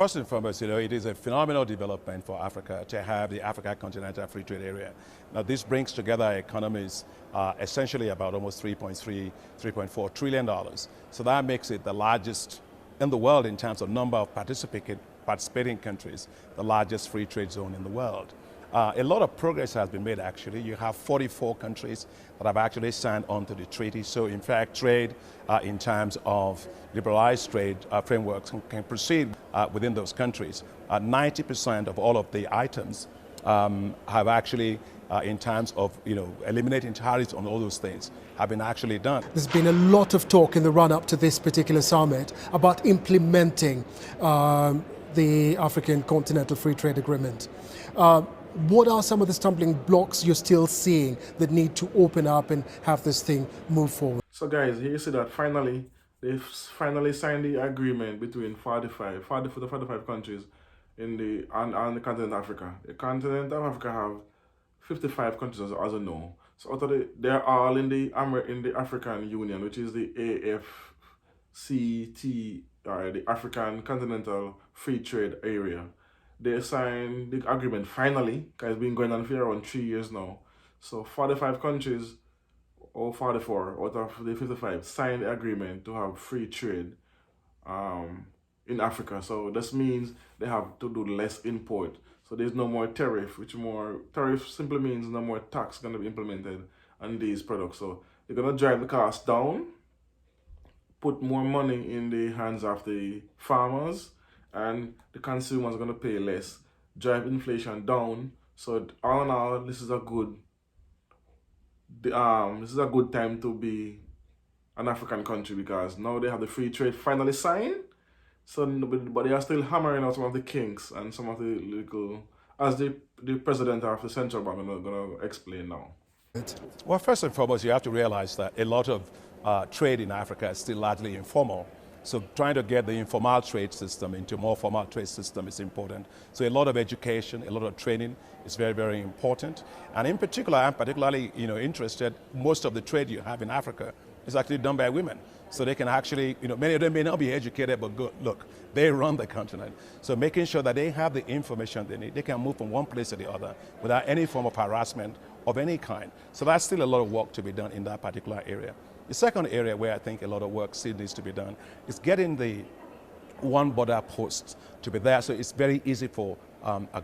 First and foremost, it is a phenomenal development for Africa to have the Africa Continental Free Trade Area. Now, this brings together economies essentially about almost $3.4 trillion. So that makes it the largest in the world in terms of number of participating countries, the largest free trade zone in the world. A lot of progress has been made, actually. You have 44 countries that have actually signed on to the treaty. So, in fact, trade in terms of liberalized trade frameworks can proceed within those countries. 90% of all of the items have actually, in terms of eliminating tariffs on all those things, have been actually done. There's been a lot of talk in the run-up to this particular summit about implementing the African Continental Free Trade Agreement. What are some of the stumbling blocks you're still seeing that need to open up and have this thing move forward? So guys, here you see that they've finally signed the agreement between 45 countries in the continent of Africa. The continent of Africa have 55 countries as you know. So out of they're all in the African Union, which is the AFCFTA, or the African Continental Free Trade Area. They signed the agreement finally, because it's been going on for around 3 years now. So 45 countries, or 44 out of the 55, signed the agreement to have free trade in Africa. So this means they have to do less import. So there's no more tariff, tariff simply means no more tax going to be implemented on these products. So they're going to drive the cost down, put more money in the hands of the farmers, and the consumers are going to pay less, drive inflation down. So all in all, this is a good time to be an African country, because now they have the free trade finally signed. So, but they are still hammering out some of the kinks and some of the legal, as the president of the central bank is going to explain now. Well, first and foremost, you have to realize that a lot of trade in Africa is still largely informal. So trying to get the informal trade system into a more formal trade system is important. So a lot of education, a lot of training is very, very important. And in particular, I'm particularly interested, most of the trade you have in Africa is actually done by women. So they can actually, many of them may not be educated, but look, they run the continent. So making sure that they have the information they need, they can move from one place to the other without any form of harassment of any kind. So that's still a lot of work to be done in that particular area. The second area where I think a lot of work still needs to be done is getting the one border post to be there, so it's very easy for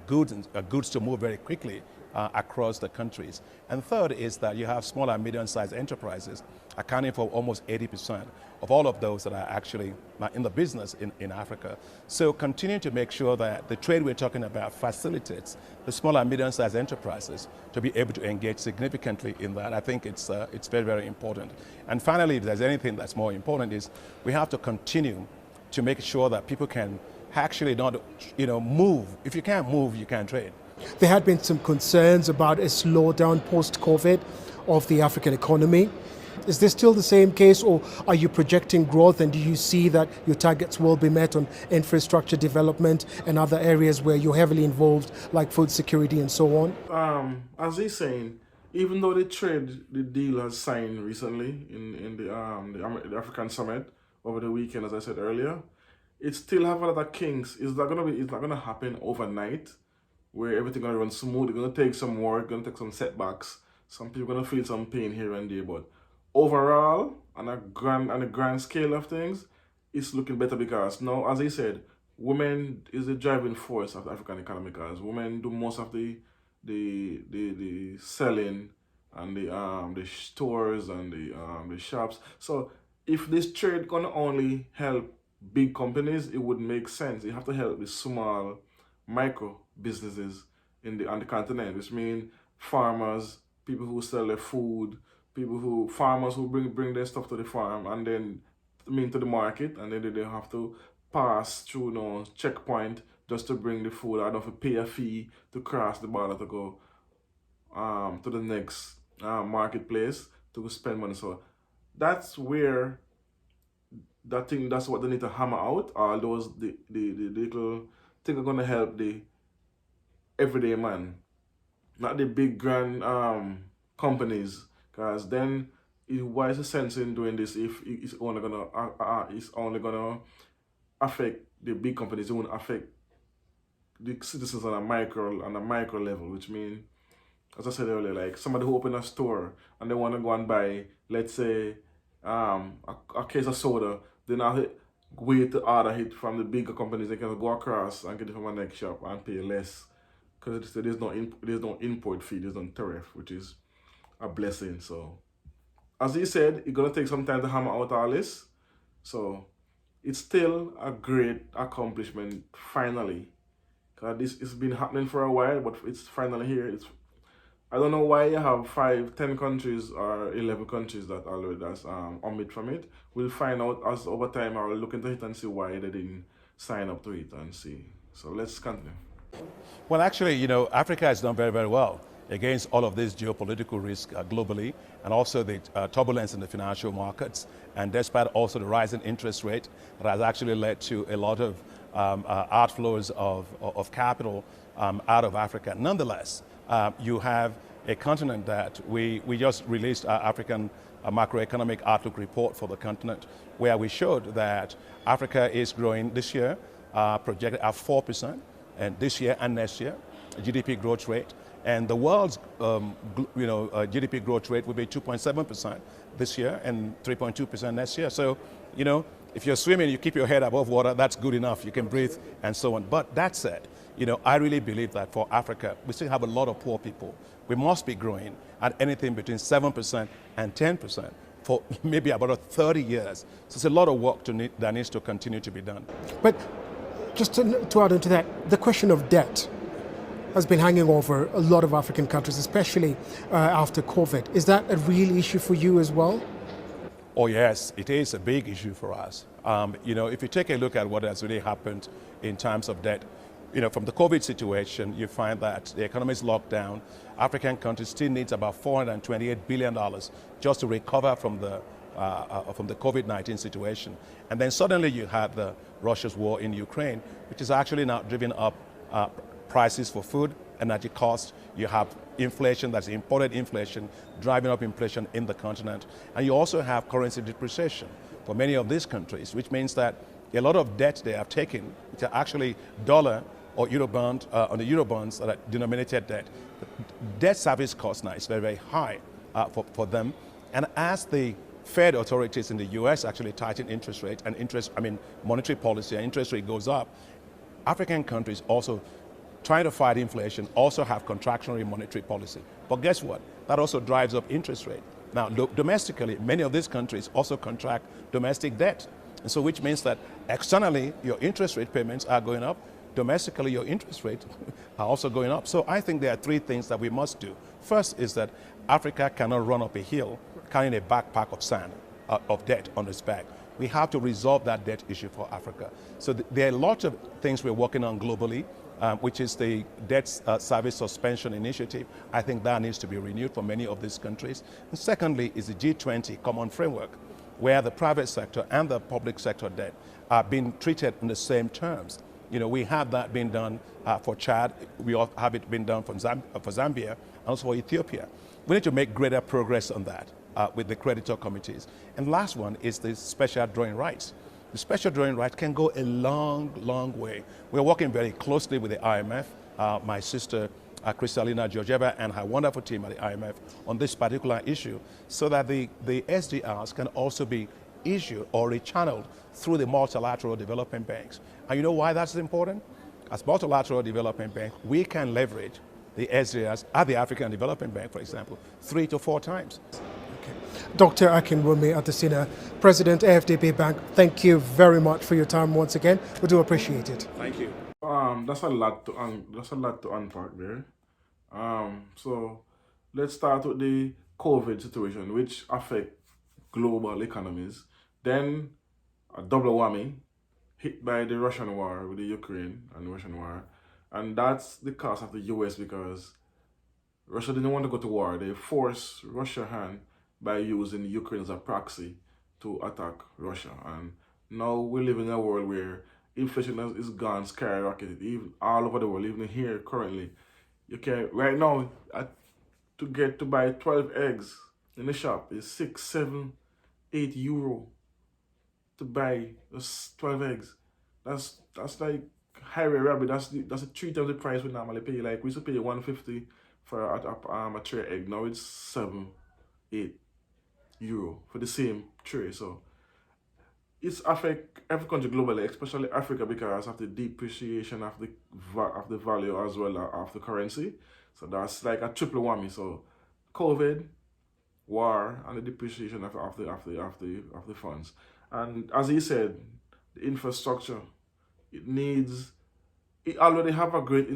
goods to move very quickly across the countries. And third is that you have small and medium-sized enterprises accounting for almost 80% of all of those that are actually in the business in Africa. So continue to make sure that the trade we're talking about facilitates the small and medium-sized enterprises to be able to engage significantly in that. I think it's very, very important. And finally, if there's anything that's more important, is we have to continue to make sure that people can actually not, move. If you can't move, you can't trade. There had been some concerns about a slowdown post-COVID of the African economy. Is this still the same case, or are you projecting growth, and do you see that your targets will be met on infrastructure development and other areas where you're heavily involved, like food security and so on? As he's saying, even though the deal has signed recently in the African summit over the weekend, as I said earlier, it still have a lot of kinks. It's not gonna happen overnight, where everything gonna run smooth. It's gonna take some work, gonna take some setbacks. Some people gonna feel some pain here and there, but overall, on a grand scale of things, it's looking better, because now, as I said, women is the driving force of the African economy, because women do most of the selling and the stores and the shops. So if this trade gonna only help big companies, it would make sense. You have to help the small micro businesses on the continent, which means farmers, people who sell their food, farmers who bring their stuff to the farm and then to the market, and then they have to pass through checkpoint just to bring the food. I don't have to pay a fee to cross the border to go to the next marketplace to spend money. So that's where that's what they need to hammer out. All those the little things are gonna help the everyday man, not the big grand companies. Because then, why is the sense in doing this if it's only gonna affect the big companies. It won't affect the citizens on a micro level, which means, as I said earlier, like somebody who open a store and they want to go and buy, let's say, a case of soda, then I wait to order it from the bigger companies. They can go across and get it from a next shop and pay less because there's no import fee, there's no tariff, which is a blessing. So, as he said, it's gonna take some time to hammer out all this. So, it's still a great accomplishment finally. Cause this it's been happening for a while, but it's finally here. I don't know why you have 10 countries or 11 countries that already that's omit from it. We'll find out as over time. I will look into it and see why they didn't sign up to it and see. So let's continue. Well, actually, Africa has done very, very well against all of these geopolitical risks globally, and also the turbulence in the financial markets, and despite also the rising interest rate that has actually led to a lot of outflows of capital out of Africa. Nonetheless, you have a continent that we just released our African macroeconomic outlook report for the continent, where we showed that Africa is growing this year, projected at 4%, and this year and next year, GDP growth rate. And the world's GDP growth rate will be 2.7% this year and 3.2% next year. So, if you're swimming, you keep your head above water, that's good enough. You can breathe and so on. But that said, I really believe that for Africa, we still have a lot of poor people. We must be growing at anything between 7% and 10% for maybe about 30 years. So it's a lot of work that needs to continue to be done. But just to add into that, the question of debt has been hanging over a lot of African countries, especially after COVID. Is that a real issue for you as well? Oh yes, it is a big issue for us. If you take a look at what has really happened in terms of debt, from the COVID situation, you find that the economy is locked down. African countries still needs about $428 billion just to recover from the COVID-19 situation. And then suddenly you had the Russia's war in Ukraine, which is actually now driven up prices for food, energy costs. You have inflation, that's imported inflation, driving up inflation in the continent. And you also have currency depreciation for many of these countries, which means that a lot of debt they have taken, which are actually dollar or Eurobond, on the Eurobonds that are denominated debt. The debt service cost now is very, very high for them. And as the Fed authorities in the US actually tighten interest rate and monetary policy and interest rate goes up, African countries also trying to fight inflation also have contractionary monetary policy. But guess what? That also drives up interest rate. Now, domestically, many of these countries also contract domestic debt. And so which means that externally, your interest rate payments are going up. Domestically, your interest rates are also going up. So I think there are three things that we must do. First is that Africa cannot run up a hill carrying a backpack of sand, of debt on its back. We have to resolve that debt issue for Africa. So there are lots of things we're working on globally, which is the debt service suspension initiative. I think that needs to be renewed for many of these countries. And secondly is the G20 common framework, where the private sector and the public sector debt are being treated in the same terms. We have that being done for Chad. We all have it been done for Zambia and also for Ethiopia. We need to make greater progress on that with the creditor committees. And last one is the special drawing rights. The special drawing rights can go a long, long way. We're working very closely with the IMF, my sister Kristalina Georgieva and her wonderful team at the IMF on this particular issue, so that the SDRs can also be issued or rechanneled through the multilateral development banks. And you know why that's important? As multilateral development bank, we can leverage the SDRs at the African Development Bank, for example, 3 to 4 times. Dr. Akinwumi Adesina, President AFDB Bank, thank you very much for your time once again. We do appreciate it. Thank you. That's a lot to unpack there. So let's start with the COVID situation, which affect global economies. Then a double whammy, hit by the Russian war with the Ukraine and Russian war, and that's the cost of the US because Russia didn't want to go to war. They forced Russia's hand by using Ukraine as a proxy to attack Russia. And now we live in a world where inflation is gone skyrocketed, even all over the world, even here currently. You can right now to buy 12 eggs in the shop is 6, 7, 8 euro to buy those 12 eggs. That's like highway robbery. That's a 3 times the price we normally pay. Like we used to pay 150 for a tray egg. Now it's 7, 8 euro for the same tray. So it's affect every country globally, especially Africa, because of the depreciation of the value as well of the currency. So that's like a triple whammy. So COVID, war, and the depreciation of the funds. And as he said, the infrastructure, it already have a great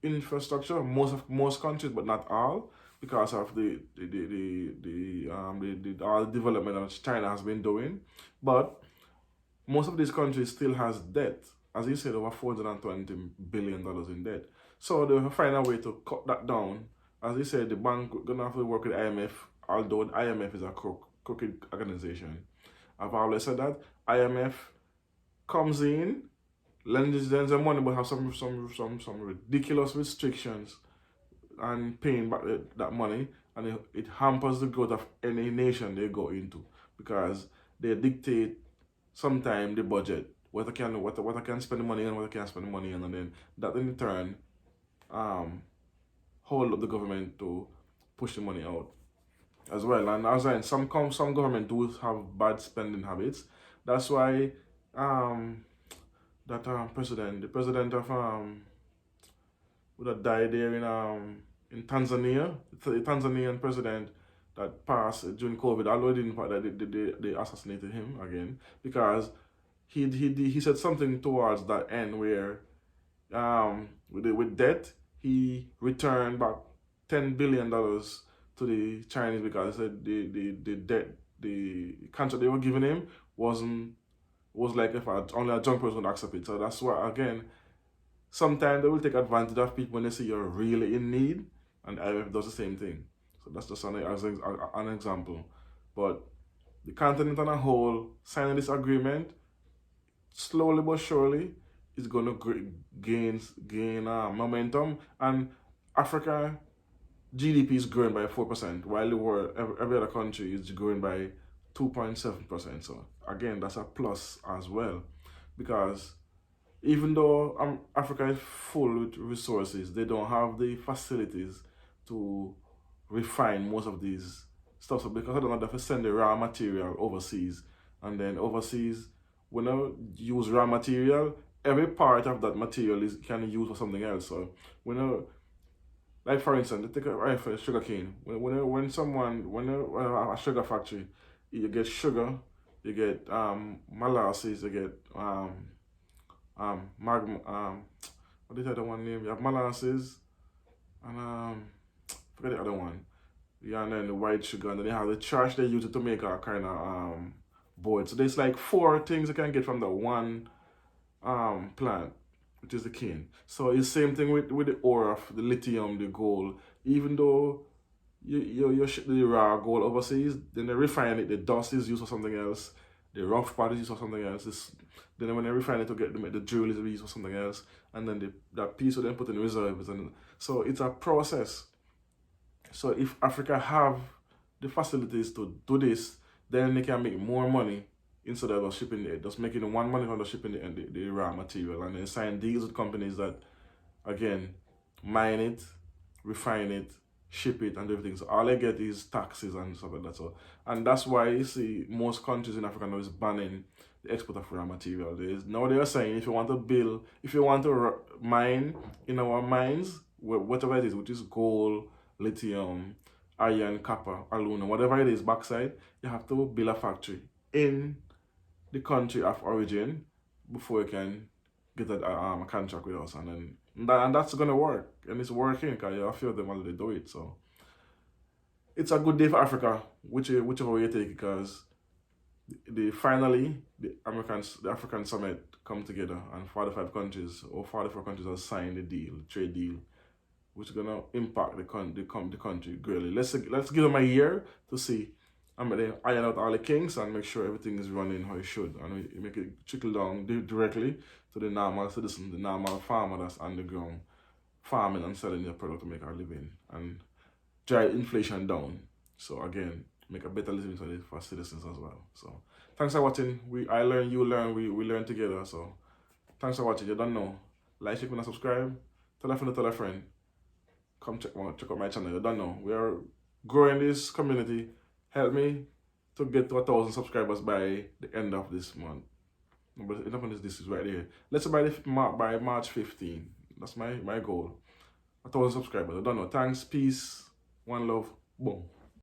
infrastructure, most countries, but not all, because of all the development that China has been doing. But most of these countries still has debt. As you said, over $420 billion in debt. So they will find a way to cut that down. As you said, the bank gonna have to work with IMF, although the IMF is a crooked organization. I've always said that IMF comes in, lends them money, but have some ridiculous restrictions and paying back that money, and it hampers the growth of any nation they go into, because they dictate sometimes the budget, what I can spend the money on, what I can't spend the money on, and then that in turn hold up the government to push the money out as well. And as I some government do have bad spending habits. That's why the president of would have died there in Tanzania, the Tanzanian president that passed during COVID, although they assassinated him again, because he said something towards that end where with debt he returned back $10 billion to the Chinese, because he said the debt, the contract they were giving him was like if only a drunk person would accept it. So that's why, again, sometimes they will take advantage of people when they see you're really in need, and IMF does the same thing. So that's just an example. But the continent on a whole, signing this agreement, slowly but surely, is going to gain momentum. And Africa GDP is growing by 4%, while the world, every other country is growing by 2.7%. So again, that's a plus as well, because even though Africa is full with resources, they don't have the facilities to refine most of these stuff. So because I don't have to send the raw material overseas, and then overseas, when I use raw material, every part of that material can be used for something else. So like for instance, take a sugar cane. When a sugar factory, you get sugar, you get molasses, you get what is the other one name? You have molasses and forget the other one. Yeah, and then the white sugar, and then they have the trash they use it to make a kind of board. So there's like 4 things you can get from the one plant, which is the cane. So it's the same thing with the ore of the lithium, the gold. Even though you ship the raw gold overseas, then they refine it, the dust is used for something else, the rough part is used for something else. Then when they refine it to make the jewelry is used for something else, and then that piece will then put in reserves. And so it's a process. So if Africa have the facilities to do this, then they can make more money instead of just making one money from the shipping the raw material, and then sign deals with companies that, again, mine it, refine it, ship it, and everything. So all they get is taxes and stuff like that. So, and that's why you see most countries in Africa now is banning the export of raw material. Now they are saying if you want to mine in our mines, whatever it is, which is gold, lithium, iron, copper, aluminum, whatever it is, bauxite, you have to build a factory in the country of origin before you can get a contract with us, and that's gonna work, and it's working because a few of them already do it. So it's a good day for Africa, whichever way you take it, because finally the African summit come together, and 45 countries or 44 countries have signed the trade deal, which is gonna impact the country greatly. Let's give them a year to see. I'm going to iron out all the kinks and make sure everything is running how it should, and we make it trickle down directly to the normal citizen, the normal farmer that's on the ground farming and selling their product to make our living and drive inflation down. So again, make a better living for citizens as well. So thanks for watching. I learn, you learn, we learn together. So Thanks for watching. You don't know. Like, share, and subscribe. Tell a friend, tell a friend. Come check out my channel. You don't know. We are growing this community. Help me to get to 1,000 subscribers by the end of this month. But this is right here. Let's say by March 15. That's my goal. 1,000 subscribers. I don't know. Thanks, peace, one love, boom.